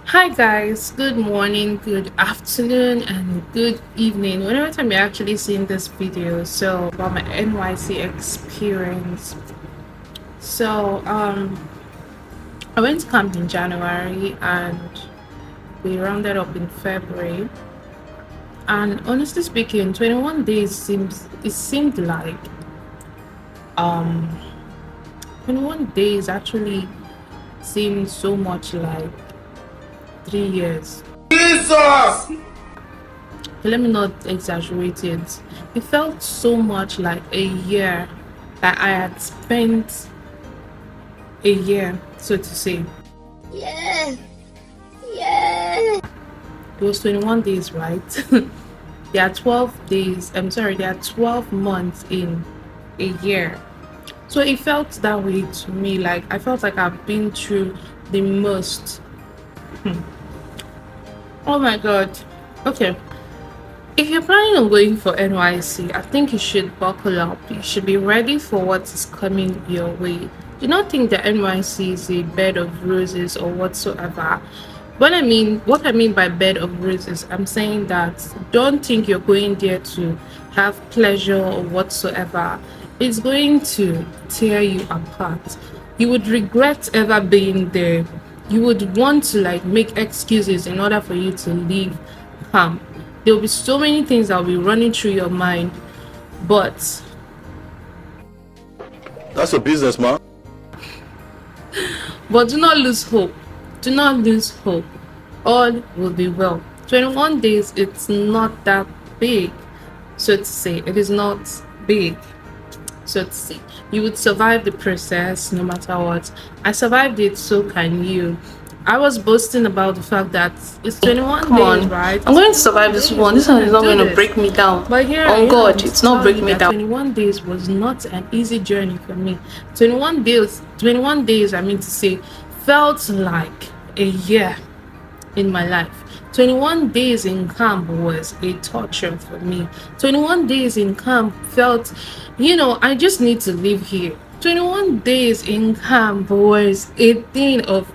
Hi guys, good morning, good afternoon, and good evening. Whenever time you're actually seeing this video, so about my NYC experience. So I went to camp in January and we rounded up in February. And honestly speaking, 21 days seemed like um 21 days actually seemed so much like 3 years. Jesus! Let me not exaggerate it. It felt so much like a year that I had spent a year, so to say. Yeah! Yeah! It was 21 days, right? There are 12 days. I'm sorry, there are 12 months in a year. So it felt that way to me. Like I felt like I've been through the most. Hmm. Oh my god. Okay. If you're planning on going for NYC, I think you should buckle up. You should be ready for what is coming your way. Do not think that NYC is a bed of roses or whatsoever. What I mean by bed of roses, I'm saying that don't think you're going there to have pleasure or whatsoever. It's going to tear you apart. You would regret ever being there. You would want to like make excuses in order for you to leave camp. There'll be so many things that will be running through your mind, but That's a business, man. do not lose hope. Do not lose hope. All will be well. 21 days, it's not that big, so to say. It is not big, so to say. You would survive the process no matter what. I survived it, so can you. I was boasting about the fact that it's 21 days, right? I'm going to survive this one. This one is not going to break me down. But here On God, it's not breaking me down. 21 days was not an easy journey for me. 21 days, I mean to say, felt like a year in my life. 21 days in camp was a torture for me. 21 days in camp felt, I just need to live here. 21 days in camp was a thing of,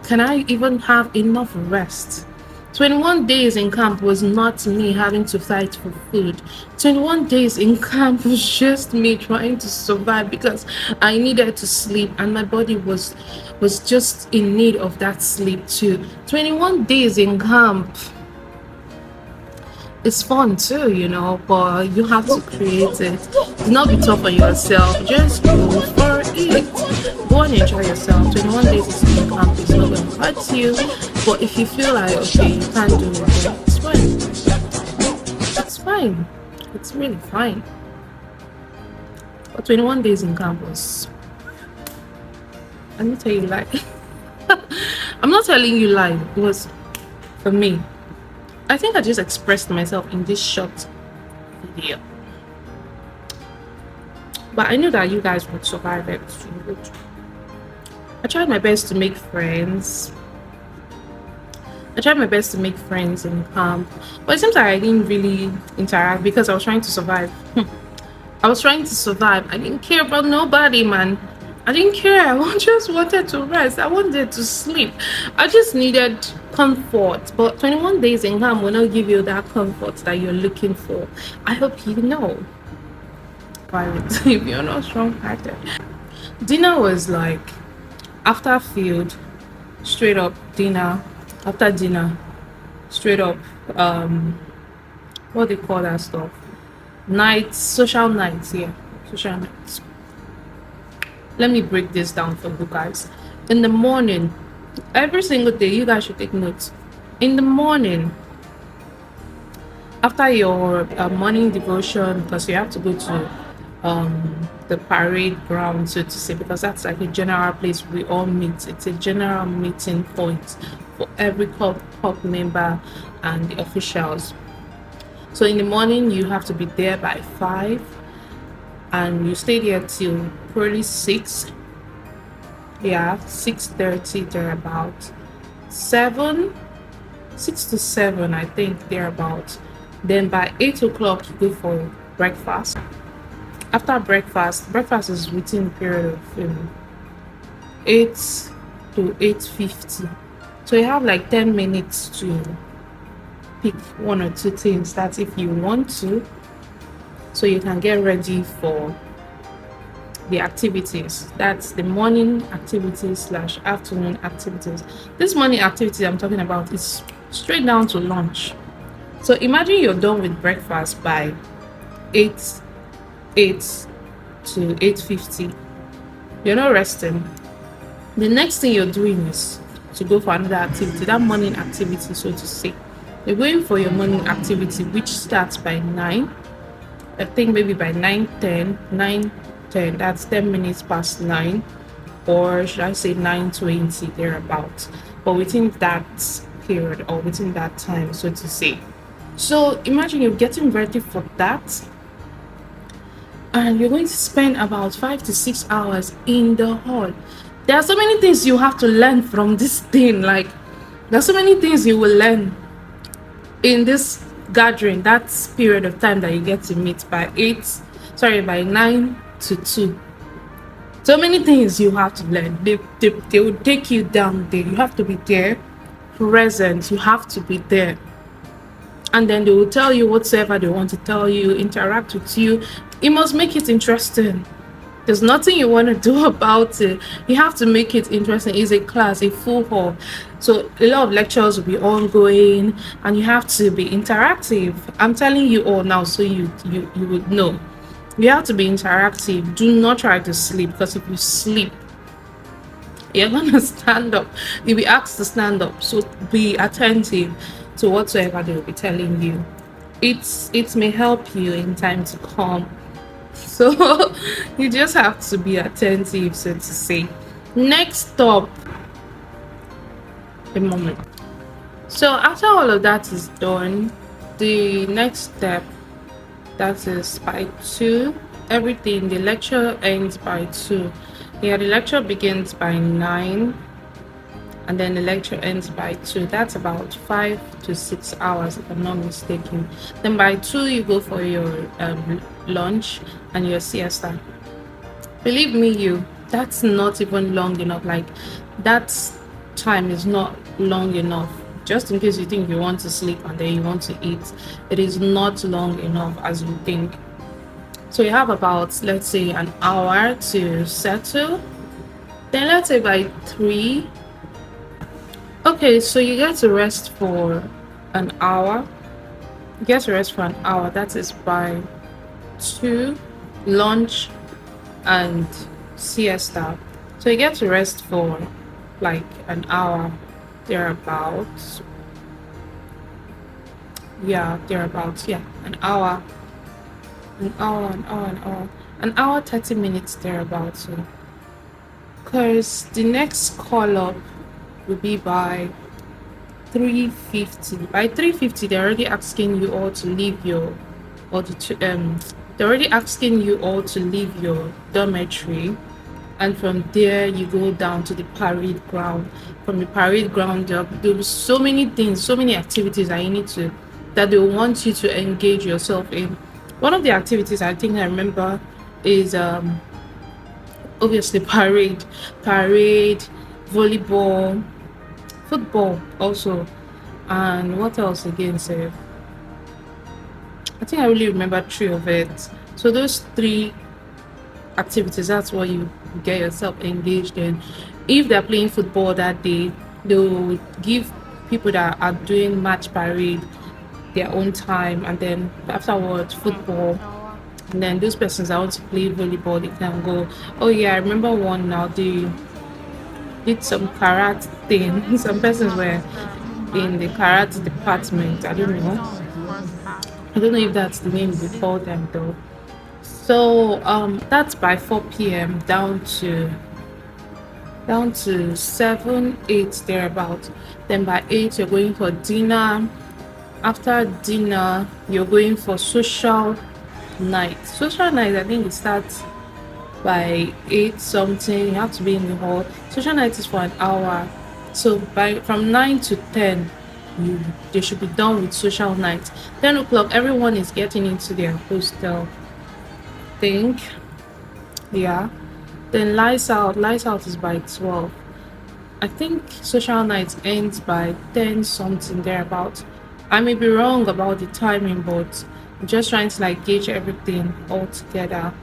can I even have enough rest? 21 days in camp was not me having to fight for food. 21 days in camp was just me trying to survive because I needed to sleep and my body was just in need of that sleep too. 21 days in camp, it's fun too, but you have to create it. Do not be tough on yourself. Just go for it. Go and enjoy yourself. 21 days is in camp is not going to hurt you. But if you feel like, okay, you can't do it, then it's fine. It's fine. It's really fine. But 21 days in camp was, let me tell you, like, I'm not telling you lie. It was, for me, I think I just expressed myself in this short video. But I knew that you guys would survive it. I tried my best to make friends. I tried my best to make friends in camp. But it seems like I didn't really interact because I was trying to survive. I was trying to survive. I didn't care about nobody, man. I didn't care. I just wanted to rest. I wanted to sleep. I just needed comfort. But 21 days in camp will not give you that comfort that you're looking for. I hope you know. If you're not strong-hearted. Dinner was like after field, straight up dinner. After dinner, straight up what they call that stuff? Nights, social nights, yeah. Social nights. Let me break this down for you guys. In the morning, every single day, you guys should take notes. In the morning, after your morning devotion, because you have to go to the parade ground, so to say, because that's like a general place we all meet. It's a general meeting point for every corp member and the officials. So in the morning, you have to be there by 5 and you stay there till probably 6, 6:30 thereabout, 6 to 7, I think, thereabout. Then by 8 o'clock you go for breakfast. After breakfast is within a period of 8 to 8:50. So you have like 10 minutes to pick one or two things that if you want to, so you can get ready for the activities. That's the morning activities slash afternoon activities. This morning activity I'm talking about is straight down to lunch. So imagine you're done with breakfast by 8 8 to 8:50. You're not resting. The next thing you're doing is to go for another activity, that morning activity, so to say. You're going for your morning activity, which starts by 9. I think maybe by 9:10, 9:10, that's 10 minutes past 9, or should I say 9:20, thereabouts. But within that period or within that time, so to say. So imagine you're getting ready for that, and you're going to spend about 5 to 6 hours in the hall. There are so many things you have to learn from this thing. Like, there's so many things you will learn in this gathering, that period of time that you get to meet by 9 to 2. So many things you have to learn. They will take you down there. You have to be there, present. You have to be there. And then they will tell you whatsoever they want to tell you, interact with you. It must make it interesting. There's nothing you want to do about it. You have to make it interesting. It's a class, a full hall. So a lot of lectures will be ongoing, and you have to be interactive. I'm telling you all now, so you would know. You have to be interactive. Do not try to sleep, because if you sleep, you're gonna stand up. You'll be asked to stand up. So be attentive to whatsoever they will be telling you. It may help you in time to come. So you just have to be attentive, so to say. Next stop, a moment. So after all of that is done, the next step, that is by 2, everything, the lecture ends by 2. Yeah, the lecture begins by 9, and then the lecture ends by 2. That's about 5 to 6 hours, if I'm not mistaken. Then by 2, you go for your lunch and your siesta. Believe me, that's not even long enough. Like, that time is not long enough. Just in case you think you want to sleep and then you want to eat, it is not long enough as you think. So you have about, let's say, an hour to settle. Then let's say by 3. Okay, so you get to rest for an hour. You get to rest for an hour. That is by 2, lunch and siesta. So you get to rest for like an hour, thereabouts. Yeah, thereabouts. Yeah, an hour, 30 minutes thereabouts. So, because the next call up will be by 3:50. By 3:50, they're already asking you all to leave your they're already asking you all to leave your dormitory, and from there you go down to the parade ground. From the parade ground, there'll be so many things, so many activities that they want you to engage yourself in. One of the activities I think I remember is obviously parade, volleyball, football also, and what else again, sir? I think I really remember 3 of it. So those 3 activities, that's what you get yourself engaged in. If they're playing football that day, they'll give people that are doing match parade their own time, and then afterwards football. And then those persons that want to play volleyball, they can go. Oh yeah, I remember one now. They did some karate thing. Some persons were in the karate department. I don't know if that's the name we call them though. So that's by 4 p.m. down to 7, 8 thereabout. Then by 8 you're going for dinner. After dinner you're going for social night. Social night, I think it starts by 8 something. You have to be in the hall. Social night is for an hour. So from 9 to 10 they should be done with social night. 10 o'clock everyone is getting into their hostel, I think. Yeah. Then lights out is by 12. I think social night ends by 10 something thereabout. I may be wrong about the timing, but I'm just trying to like gauge everything all together.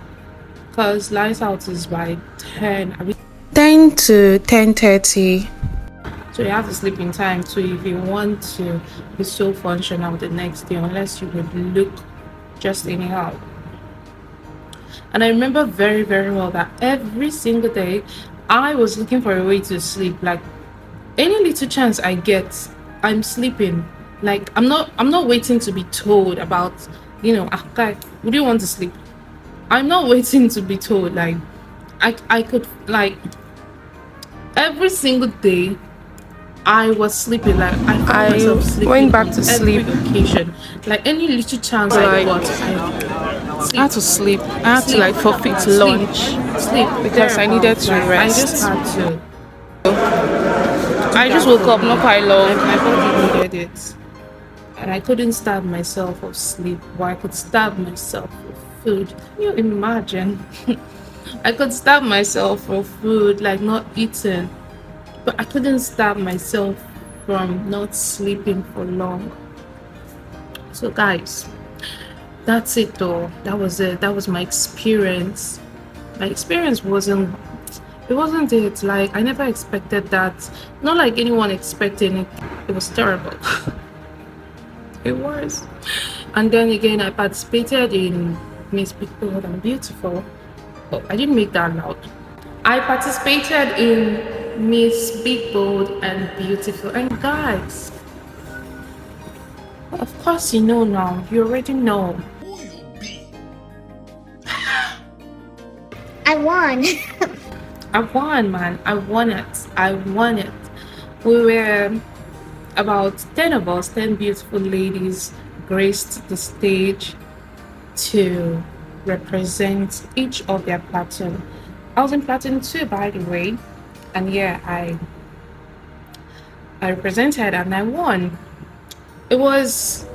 Cause lights out is by 10. I mean, 10 to 10:30. So you have to sleep in time too if you want to be so functional the next day, unless you would look just anyhow. And I remember very, very well that every single day I was looking for a way to sleep. Like any little chance I get, I'm sleeping. Like I'm not waiting to be told about, guy, would you want to sleep? I'm not waiting to be told. Like I could like every single day I was sleeping. Like I found myself sleeping went back on to every sleep. occasion. Like any little chance I Like got, I had to sleep. I had to like forfeit lunch sleep because I needed to like, I just rest. had to. I just woke up not quite long. My body needed it, and I couldn't starve myself of sleep, but I could starve myself of food. Can you imagine? I could starve myself for food, like not eating, but I couldn't stop myself from not sleeping for long. So, guys, that's it though. That was it. That was my experience. My experience wasn't. It wasn't it. Like I never expected that. Not like anyone expecting it. It was terrible. It was. And then again, I participated in Miss Beautiful and Beautiful. Oh, I didn't make that loud. I participated in Miss Big Bold and Beautiful. And guys, of course you know now. You already know. I won. I won, man. I won it. I won it. We were about 10 of us, 10 beautiful ladies, graced the stage to represent each of their platoon. I was in platoon 2, by the way. And yeah, I represented and I won. It was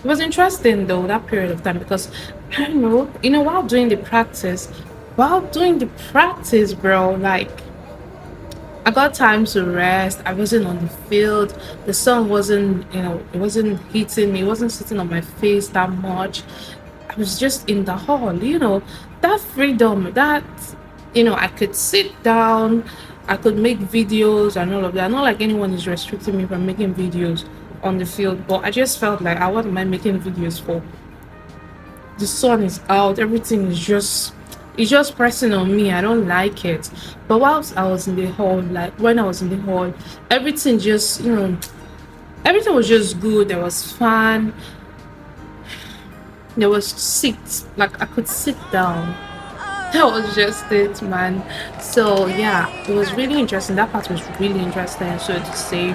interesting though that period of time because I don't know, while doing the practice, bro, like I got time to rest. I wasn't on the field. The sun wasn't, it wasn't hitting me. It wasn't sitting on my face that much. I was just in the hall, that freedom, that, I could sit down, I could make videos and all of that. Not like anyone is restricting me from making videos on the field, but I just felt like, what am I making videos for? The sun is out, everything is just it's just pressing on me. I don't like it. But whilst I was in the hall, like when I was in the hall, everything just, everything was just good. There was fun. There was seats, like I could sit down. That was just it, man. So yeah, it was really interesting. That part was really interesting, so to say.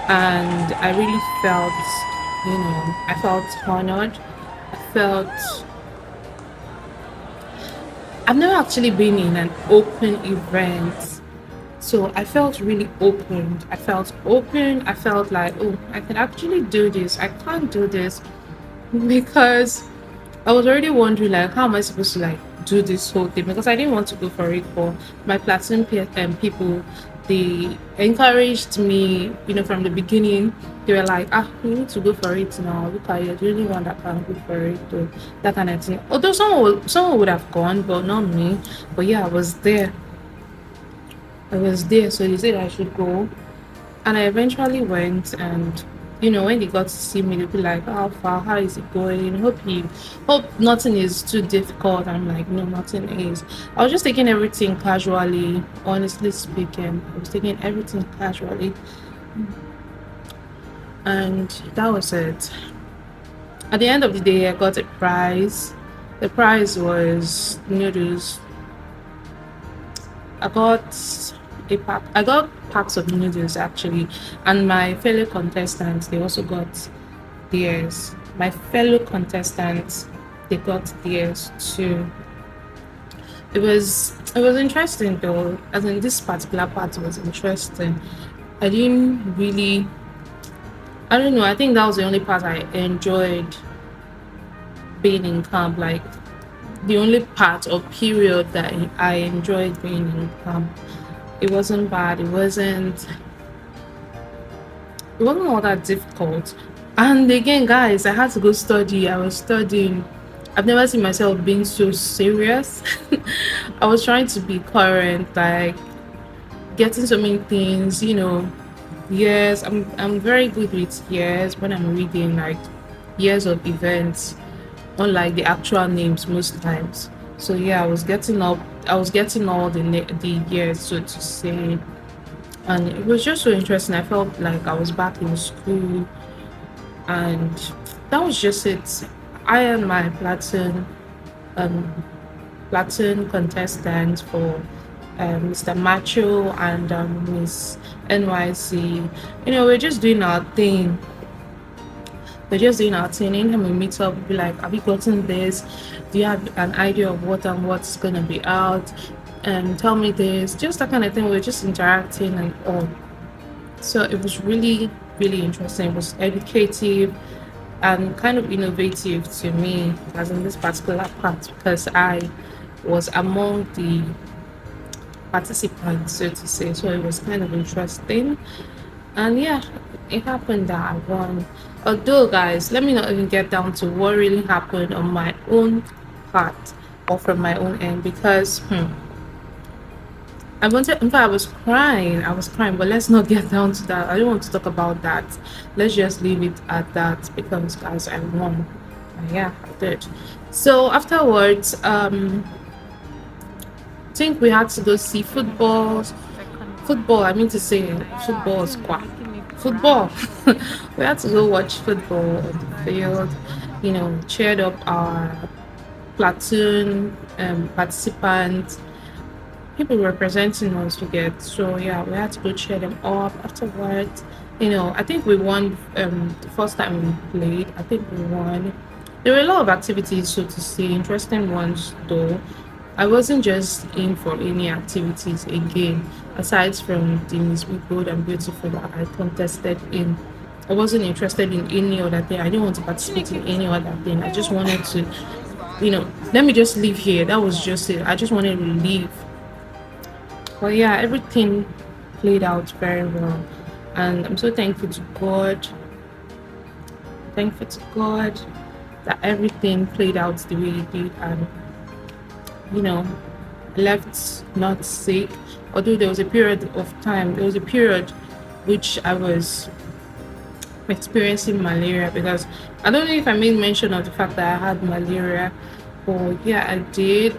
And I really felt, I felt honored. I felt I've never actually been in an open event. So I felt really opened. I felt open. I felt like, oh, I can actually do this. I can't do this because I was already wondering, like, how am I supposed to like do this whole thing? Because I didn't want to go for it. For my platoon people, they encouraged me, from the beginning. They were like, you need to go for it now. Look at you, the only one that can go for it, or that kind of thing. Although someone would have gone, but not me. But yeah, I was there. So they said I should go, and I eventually went. And when they got to see me, they'd be like, how far, how is it going? Hope nothing is too difficult. I'm like, no, nothing is. I was just taking everything casually, honestly speaking. I was taking everything casually, and that was it. At the end of the day, I got a prize. The prize was noodles. I got packs of noodles actually, and my fellow contestants, they also got theirs. My fellow contestants, they got theirs too. It was interesting though. As in this particular part was interesting. I didn't really I don't know, I think that was the only part I enjoyed being in camp, like the only part or period that I enjoyed being in camp. It wasn't bad. It wasn't all that difficult. And again, guys, I had to go study. I was studying. I've never seen myself being so serious. I was trying to be current, like getting so many things, Yes, I'm very good with years when I'm reading, like years of events, unlike the actual names most times. So yeah, I was getting all the years, so to say, and it was just so interesting. I felt like I was back in school, and that was just it. I am my um platoon contestant for Mr. Macho and Miss NYC. We're just doing our thing. We're just doing our thing. Anytime we meet up, we'll be like, have you gotten this? Do you have an idea of what's gonna be out? Tell me this. Just that kind of thing. We're just interacting and all. So it was really, really interesting. It was educative and kind of innovative to me, as in this particular part, because I was among the participants, so to say. So it was kind of interesting. And yeah, it happened that I won. Although, guys, let me not even get down to what really happened on my own part or from my own end, because in fact, I was crying, but let's not get down to that. I don't want to talk about that. Let's just leave it at that, because, guys, I won. And yeah, I did. So afterwards, I think we had to go see football. Football, I mean to say, football squad. Football. We had to go watch football on the field. Cheered up our platoon participants, people representing us to get. So yeah, we had to go cheer them up afterwards. I think we won the first time we played. I think we won. There were a lot of activities, so to say, interesting ones though. I wasn't just in for any activities again, aside from the Miss Be Bold and Beautiful that I contested in. I wasn't interested in any other thing. I didn't want to participate in any other thing. I just wanted to, let me just live here. That was just it. I just wanted to leave. But yeah, everything played out very well. And I'm so thankful to God. Thankful to God that everything played out the way it did. And left not sick, although there was a period which I was experiencing malaria, because I don't know if I made mention of the fact that I had malaria, but yeah, I did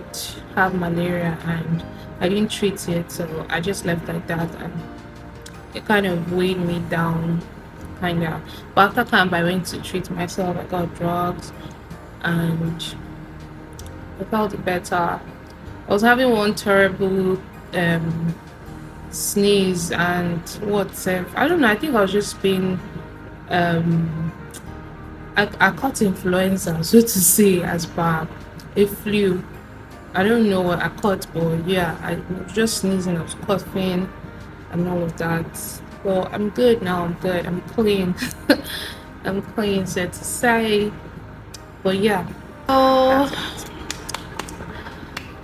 have malaria and I didn't treat it, so I just left like that, and it kind of weighed me down, kind of. But after camp, I went to treat myself. I got drugs and I felt better. I was having one terrible sneeze and I don't know. I think I was just being I caught influenza, so to say, as per a flu. I don't know what I caught, but yeah, I was just sneezing. I was coughing and all of that. Well, I'm good now. I'm good. I'm clean. I'm clean, so to say. But yeah. So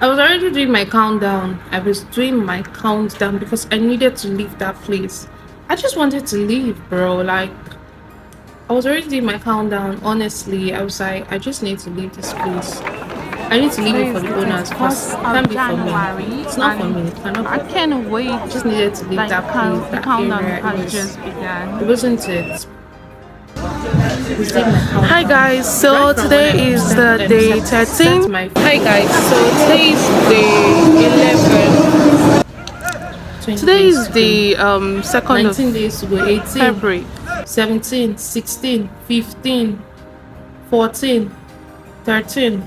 I was already doing my countdown. I was doing my countdown because I needed to leave that place. I just wanted to leave, bro. Like, I was already doing my countdown. Honestly, I was like, I just need to leave this place. I need to leave it for the owners because it can't be for me. It's not for me. It cannot I be. can't wait. I just needed to leave that place, that Countdown area. has just begun. It wasn't it. We did my countdown. Hi guys, so Right from today when I is set- the day set 13. my Hi guys, so today is day 11. 20 Today days is to the go. 2nd 19 of days to go. 18, February. 17, 16, 15, 14, 13,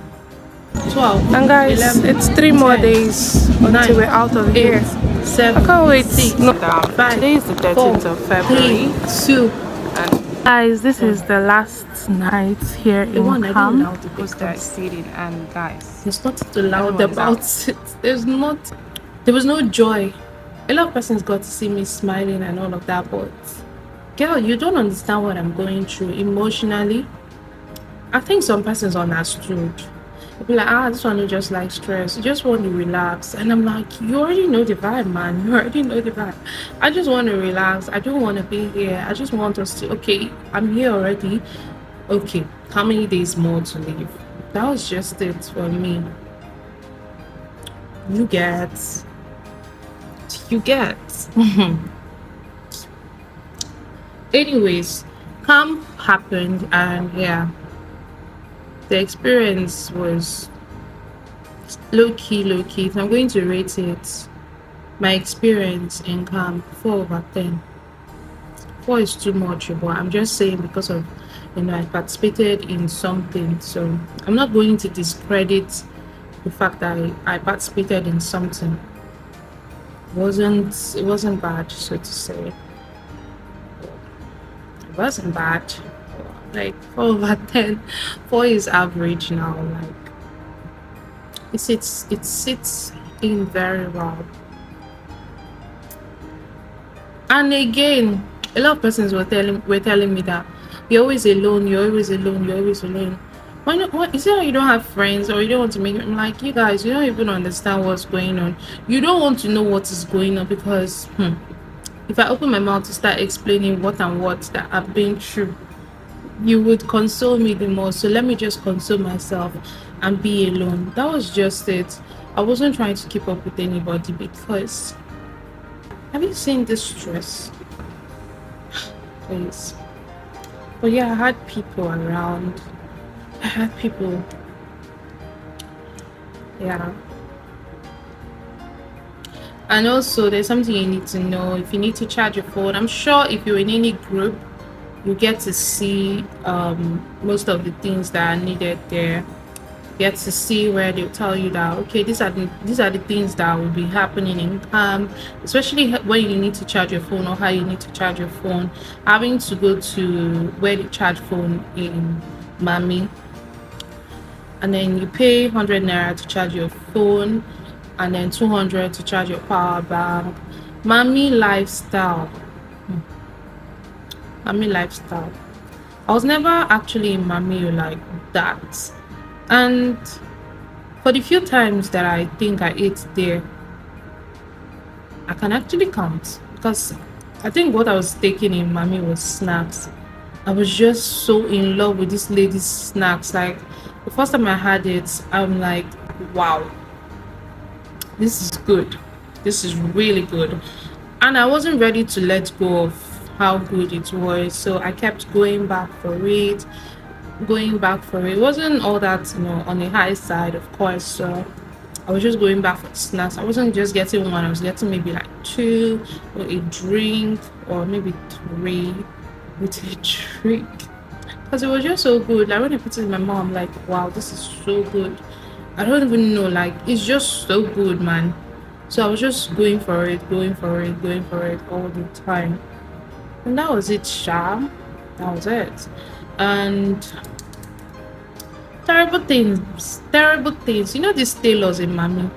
12, And guys, 11, it's 3 more 10, days 9, until we're out of 8, here. 7, I can't wait. 6, No, 5, today is the 13th of February. 3, 2. Guys, this is the last night here The in one I didn't camp. allow to because Seated and guys, there's nothing too loud Everyone's about it. There was no joy. A lot of persons got to see me smiling and all of that, but girl, you don't understand what I'm going through emotionally. I think some persons understood. They'll be like, this one is just like stress. You just want to relax. And I'm like, you already know the vibe, man. You already know the vibe. I just want to relax. I don't want to be here. I just want us to, okay, I'm here already. Okay, how many days more to live? That was just it for me. You get. You get. Anyways, camp happened, and yeah, the experience was low key, low key. If I'm going to rate it, my experience in camp 4/10. 4 is too much, but I'm just saying because of I participated in something, so I'm not going to discredit the fact that I participated in something. It wasn't bad, so to say. It wasn't bad. Like 4/10. 4 is average now. Like it sits in very well. And again, a lot of persons were telling me that you're always alone, you're always alone, you're always alone. Why not? What is it that you don't have friends or you don't want to make it? I'm like, you guys, you don't even understand what's going on. You don't want to know what is going on because if I open my mouth to start explaining what and what that I've been through, you would console me the most. So let me just console myself and be alone. That was just it. I wasn't trying to keep up with anybody because have you seen this stress? Please. But yeah, I had people around. I had people. Yeah. And also, there's something you need to know. If you need to charge your phone, I'm sure if you're in any group, you get to see most of the things that are needed there. Get to see where they'll tell you that okay, these are the things that will be happening in especially when you need to charge your phone or how you need to charge your phone. Having to go to where they charge phone in Mami, and then you pay 100 naira to charge your phone, and then 200 to charge your power bank. Mami lifestyle. Mami lifestyle. I was never actually in Mami like that. And for the few times that I think I ate there, I can actually count because I think what I was taking in Mami was snacks. I was just so in love with this lady's snacks. Like the first time I had it, I'm like, wow, this is good. This is really good. And I wasn't ready to let go of how good it was. So I kept going back for it. It wasn't all that, on the high side, of course. So I was just going back for snacks. I wasn't just getting one, I was getting maybe like two or a drink or maybe three with a drink. Because it was just so good. Like when I put it in my mouth, I'm like, wow, this is so good. I don't even know, like it's just so good, man. So I was just going for it all the time. And that was it, Sha. That was it. And terrible things. You know these tailors in Mami.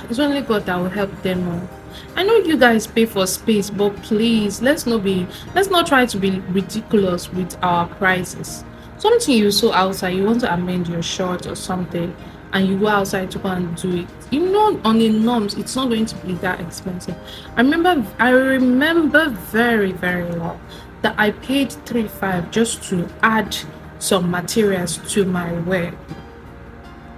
It's only God that will help them all. I know you guys pay for space, but please let's not try to be ridiculous with our prices. Something you saw outside, you want to amend your shirt or something, and you go outside to go and do it. On the norms, it's not going to be that expensive. I remember very, very well that I paid 3.5 just to add some materials to my wear.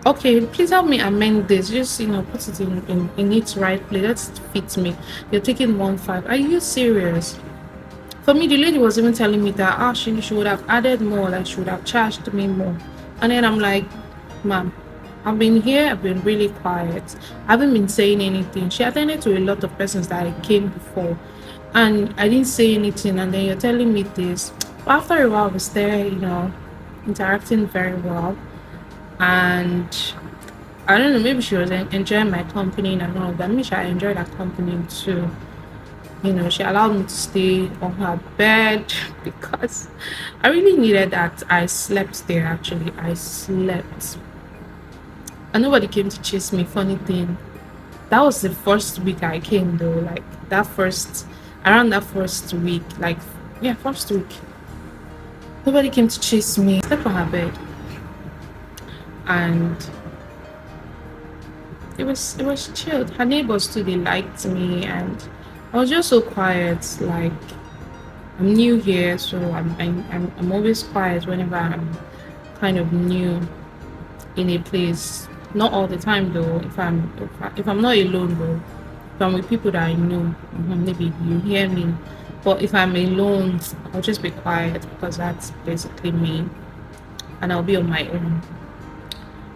Okay, please help me amend this. Just put it in its right place. Let's fit me. You're taking 1.5. Are you serious? For me, the lady was even telling me that she would have added more, like she would have charged me more. And then I'm like, ma'am, I've been here, I've been really quiet. I haven't been saying anything. She attended to a lot of persons that I came before, and I didn't say anything, and then you're telling me this. But after a while, I was there, interacting very well. And I don't know, maybe she was enjoying my company and all of that. Maybe I enjoyed her company too. She allowed me to stay on her bed because I really needed that. I slept there actually. I slept. And nobody came to chase me. Funny thing. That was the first week I came though. Like around that first week, like yeah, first week. Nobody came to chase me. I slept on her bed. and it was chilled. Her neighbors too, they liked me, and I was just so quiet. Like, I'm new here, so I'm always quiet whenever I'm kind of new in a place. Not all the time though. If I'm not alone though, if I'm with people that I know, maybe you hear me. But if I'm alone, I'll just be quiet because that's basically me, and I'll be on my own.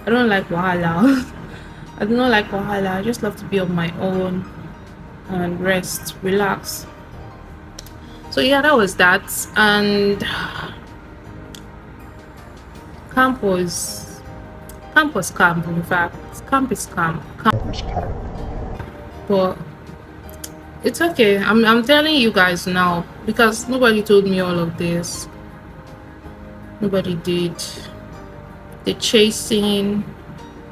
I don't like wahala. I do not like wahala. I just love to be on my own and rest, relax. So yeah, that was that. And camp was camp. In fact, camp is camp. But it's okay. I'm telling you guys now because nobody told me all of this. Nobody did. The chasing.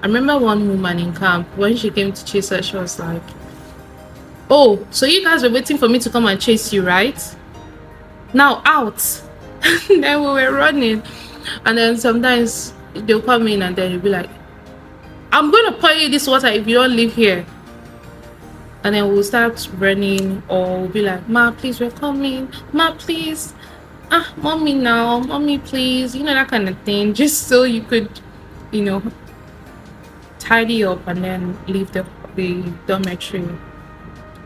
I remember one woman in camp, when she came to chase her, she was like, "Oh, so you guys were waiting for me to come and chase you, right? Now out." Then we were running, and then sometimes they'll come in and then you'll be like, "I'm gonna pour you this water if you don't leave here." And then we'll start running, or we'll be like, "Ma, please, we're coming. Ma, please. Ah, mommy now, mommy, please." You know, that kind of thing, just so you could, you know, tidy up and then leave the dormitory.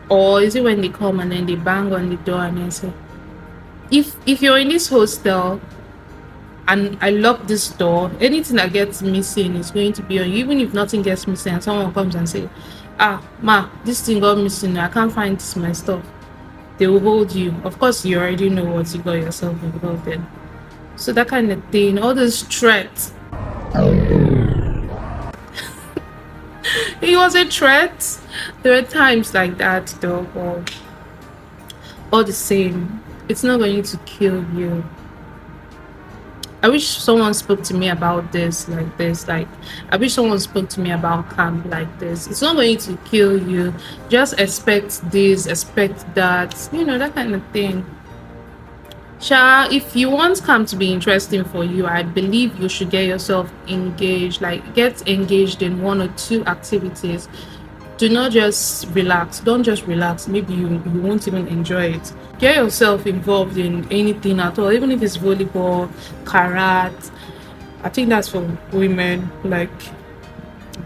Or is it when they come and then they bang on the door and then say, if you're in this hostel and I lock this door, anything that gets missing is going to be on you. Even if nothing gets missing and someone comes and say, "Ah, ma, this thing got missing, I can't find this my stuff," they will hold you. Of course, you already know what you got yourself involved in. So that kind of thing, all those threats. It was a threat. There were times like that though, but all the same, it's not going to kill you. I wish someone spoke to me about this like this. Like, I wish someone spoke to me about camp like this. It's not going to kill you. Just expect this, expect that, you know, that kind of thing. Sha, if you want camp to be interesting for you, I believe you should get yourself engaged. Like, get engaged in one or two activities. Do not just relax. Don't just relax. Maybe you won't even enjoy it. Get yourself involved in anything at all, even if it's volleyball, karate. I think that's for women, like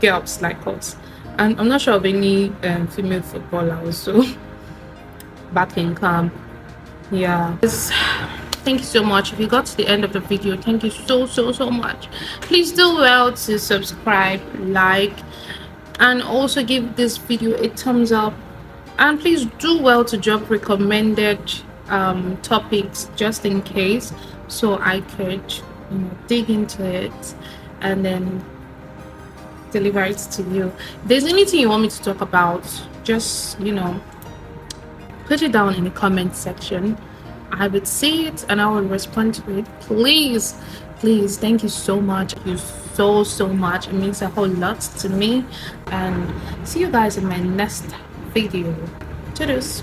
girls like us. And I'm not sure of any female footballer also back in camp. Yeah. Thank you so much. If you got to the end of the video, thank you so much. Please do well to subscribe, like, and also give this video a thumbs up. And please do well to drop recommended topics just in case, so I could, you know, dig into it and then deliver it to you. If there's anything you want me to talk about, just, you know, put it down in the comment section. I would see it and I will respond to it. Please, thank you so much. Thank you so much. It means a whole lot to me. And see you guys in my next video. Toodles.